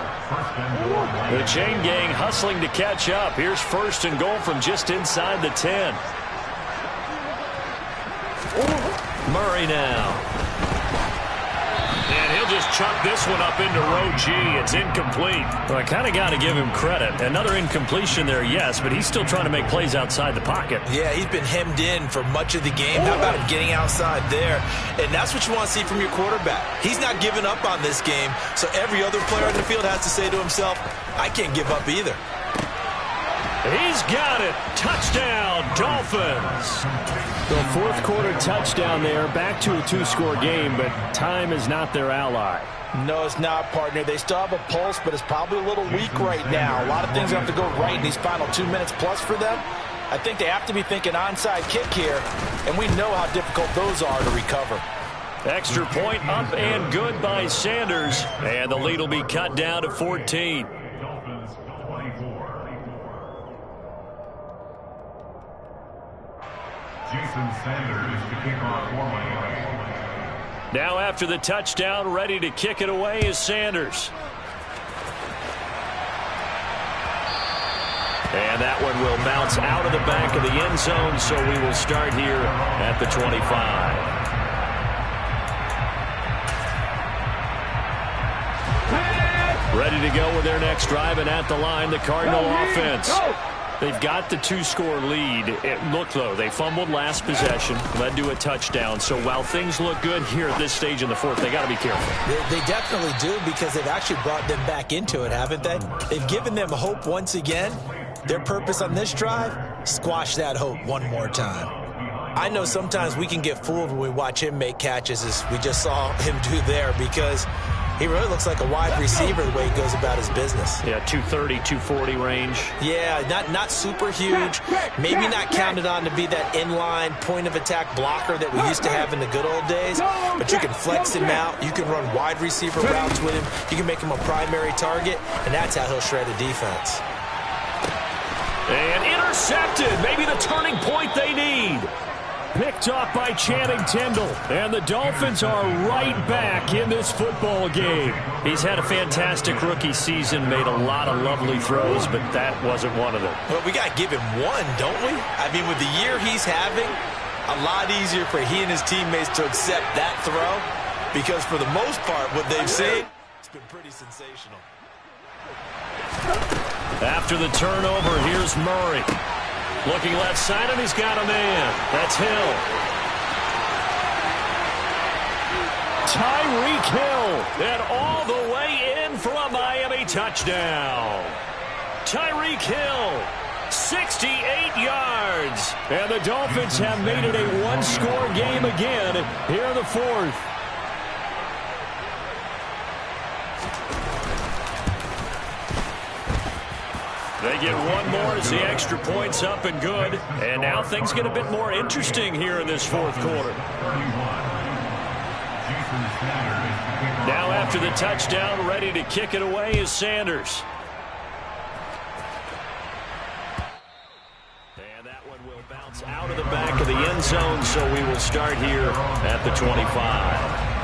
The chain gang hustling to catch up. Here's 1st and goal from just inside the 10. Murray now. And he'll just chuck this one up into row G. It's incomplete. Well, I kind of got to give him credit. Another incompletion there, yes, but he's still trying to make plays outside the pocket. Yeah, he's been hemmed in for much of the game. How about him getting outside there? And that's what you want to see from your quarterback. He's not giving up on this game, so every other player on the field has to say to himself, I can't give up either. He's got it. Touchdown, Dolphins. The 4th quarter touchdown there. Back to a 2-score game, but time is not their ally. No, it's not, partner. They still have a pulse, but it's probably a little weak right now. A lot of things have to go right in these final 2 minutes plus for them. I think they have to be thinking onside kick here, and we know how difficult those are to recover. Extra point up and good by Sanders, and the lead will be cut down to 14. Jason Sanders to kick off for Miami. Now after the touchdown, ready to kick it away is Sanders. And that one will bounce out of the back of the end zone, so we will start here at the 25. Ready to go with their next drive, and at the line, the Cardinal offense. They've got the 2-score lead. It looked, though, they fumbled last possession, led to a touchdown. So while things look good here at this stage in the 4th, they got to be careful. They definitely do, because they've actually brought them back into it, haven't they? They've given them hope once again. Their purpose on this drive, squash that hope one more time. I know sometimes we can get fooled when we watch him make catches, as we just saw him do there, because he really looks like a wide receiver the way he goes about his business. Yeah, 230, 240 range. Yeah, not super huge. Maybe not counted on to be that inline point-of-attack blocker that we used to have in the good old days. But you can flex him out. You can run wide receiver routes with him. You can make him a primary target, and that's how he'll shred a defense. And intercepted. Maybe the turning point they need. Picked off by Channing Tindall. And the Dolphins are right back in this football game. He's had a fantastic rookie season, made a lot of lovely throws, but that wasn't one of them. Well, we got to give him one, don't we? I mean, with the year he's having, a lot easier for he and his teammates to accept that throw, because for the most part, what they've seen, it's been pretty sensational. After the turnover, here's Murray. Looking left side, and he's got a man. That's Hill. Tyreek Hill, and all the way in for a Miami touchdown. Tyreek Hill, 68 yards. And the Dolphins have made it a one-score game again here in the 4th. They get one more as the extra point's up and good. And now things get a bit more interesting here in this 4th quarter. Now after the touchdown, ready to kick it away is Sanders. And that one will bounce out of the back of the end zone, so we will start here at the 25.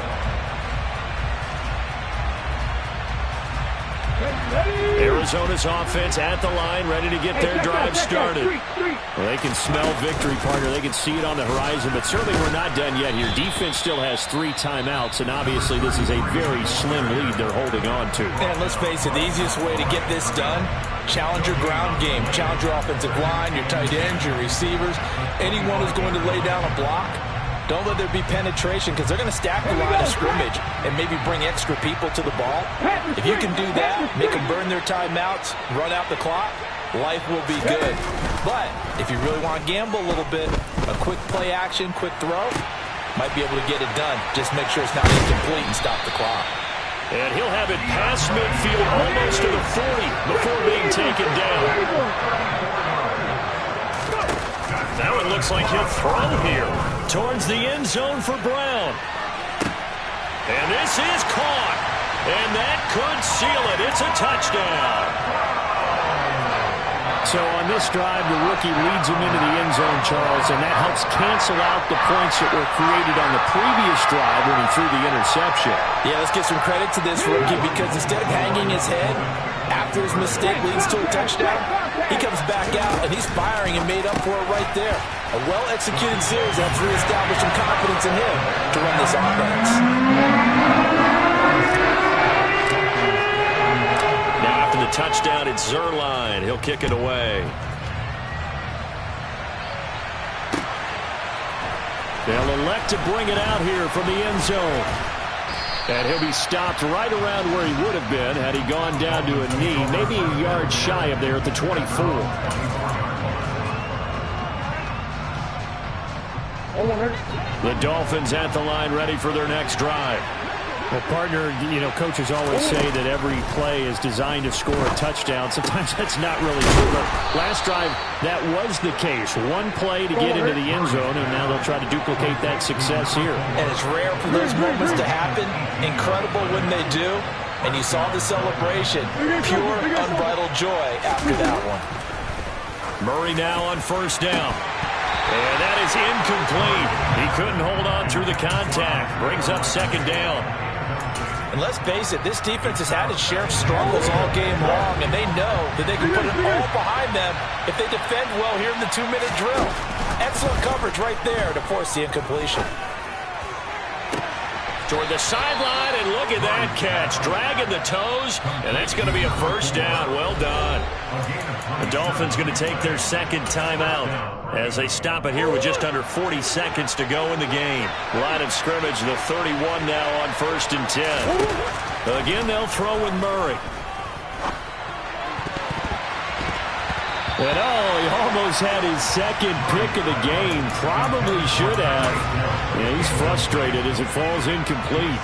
Arizona's offense at the line, ready to get their drive started. Well, they can smell victory, partner. They can see it on the horizon, but certainly we're not done yet here. Defense still has 3 timeouts, and obviously this is a very slim lead they're holding on to. And let's face it, the easiest way to get this done, challenge your ground game. Challenge your offensive line, your tight ends, your receivers. Anyone who's going to lay down a block, don't let there be penetration because they're going to stack the line of scrimmage and maybe bring extra people to the ball. If you can do that, make them burn their timeouts, run out the clock, life will be good. But if you really want to gamble a little bit, a quick play action, quick throw, might be able to get it done. Just make sure it's not incomplete and stop the clock. And he'll have it past midfield almost to the 40 before being taken down. Now it looks like he'll throw here towards the end zone for Brown. And this is caught. And that could seal it. It's a touchdown. So on this drive, the rookie leads him into the end zone, Charles, and that helps cancel out the points that were created on the previous drive when he threw the interception. Yeah, let's give some credit to this rookie because instead of hanging his head after his mistake leads to a touchdown, he comes back out and he's firing and made up for it right there. A well-executed series that's reestablished some confidence in him to run this offense. Now after the touchdown, it's Zuerlein. He'll kick it away. They'll elect to bring it out here from the end zone. And he'll be stopped right around where he would have been had he gone down to a knee, maybe a yard shy of there at the 24. The Dolphins at the line ready for their next drive. Well, partner, you know, coaches always say that every play is designed to score a touchdown. Sometimes that's not really true, but last drive, that was the case. One play to get into the end zone, and now they'll try to duplicate that success here. And it's rare for those moments to happen. Incredible when they do. And you saw the celebration. Pure, unbridled joy after that one. Murray now on first down. And that is incomplete. He couldn't hold on through the contact. Brings up second down. And let's face it, this defense has had its share of struggles all game long, and they know that they can put it all behind them if they defend well here in the 2-minute drill. Excellent coverage right there to force the incompletion. Toward the sideline, and look at that catch. Dragging the toes, and that's going to be a first down. Well done. The Dolphins going to take their second timeout as they stop it here with just under 40 seconds to go in the game. Line of scrimmage, the 31 now on 1st and 10. Again, they'll throw with Murray. And he almost had his second pick of the game. Probably should have. Yeah, he's frustrated as it falls incomplete.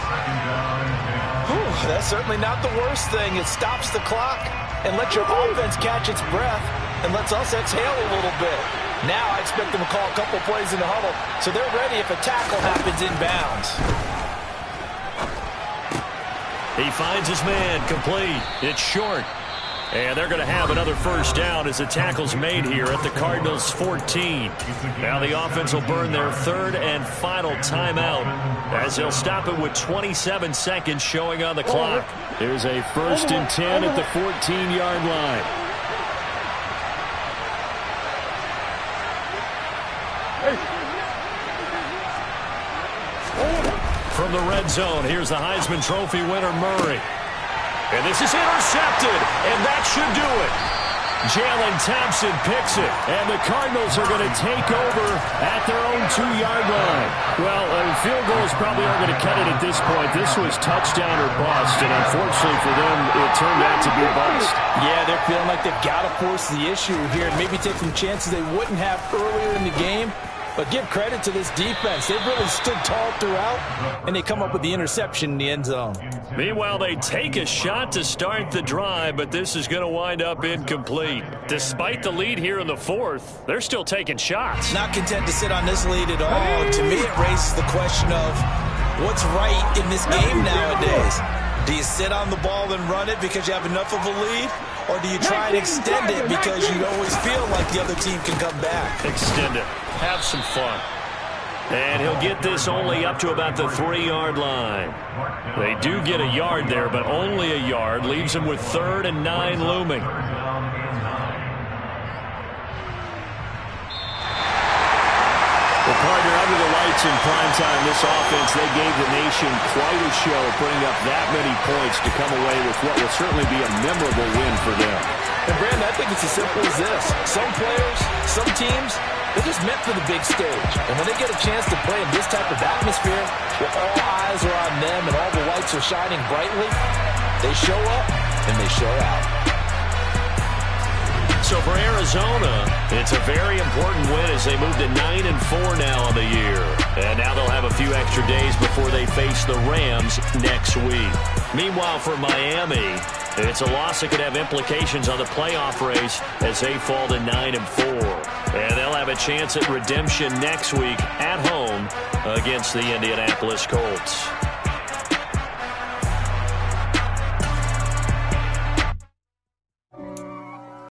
That's certainly not the worst thing. It stops the clock and lets your offense catch its breath and lets us exhale a little bit. Now I expect them to call a couple plays in the huddle so they're ready if a tackle happens inbounds. He finds his man, complete. It's short. And they're going to have another first down as the tackle's made here at the Cardinals' 14. Now the offense will burn their third and final timeout as they'll stop it with 27 seconds showing on the clock. There's a 1st and 10 at the 14-yard line. From the red zone, here's the Heisman Trophy winner, Murray. And this is intercepted, and that should do it. Jalen Thompson picks it, and the Cardinals are going to take over at their own 2-yard line. Well, field goals probably aren't going to cut it at this point. This was touchdown or bust, and unfortunately for them, it turned out to be bust. Yeah, they're feeling like they've got to force the issue here and maybe take some chances they wouldn't have earlier in the game. But give credit to this defense. They've really stood tall throughout, and they come up with the interception in the end zone. Meanwhile, they take a shot to start the drive, but this is going to wind up incomplete. Despite the lead here in the 4th, they're still taking shots. Not content to sit on this lead at all. To me, it raises the question of what's right in this game nowadays. Do you sit on the ball and run it because you have enough of a lead? Or do you try and extend it because you always feel like the other team can come back? Extend it. Have some fun. And he'll get this only up to about the 3-yard line. They do get a yard there, but only a yard. Leaves him with 3rd and 9 looming. Well, partner, under the lights in primetime, this offense, they gave the nation quite a show, putting up that many points to come away with what will certainly be a memorable win for them. And, Brandon, I think it's as simple as this. Some players, some teams, they're just meant for the big stage. And when they get a chance to play in this type of atmosphere, where all eyes are on them and all the lights are shining brightly, they show up and they show out. So for Arizona, it's a very important win as they move to 9-4 now on the year. And now they'll have a few extra days before they face the Rams next week. Meanwhile, for Miami, it's a loss that could have implications on the playoff race as they fall to 9-4. And they'll have a chance at redemption next week at home against the Indianapolis Colts.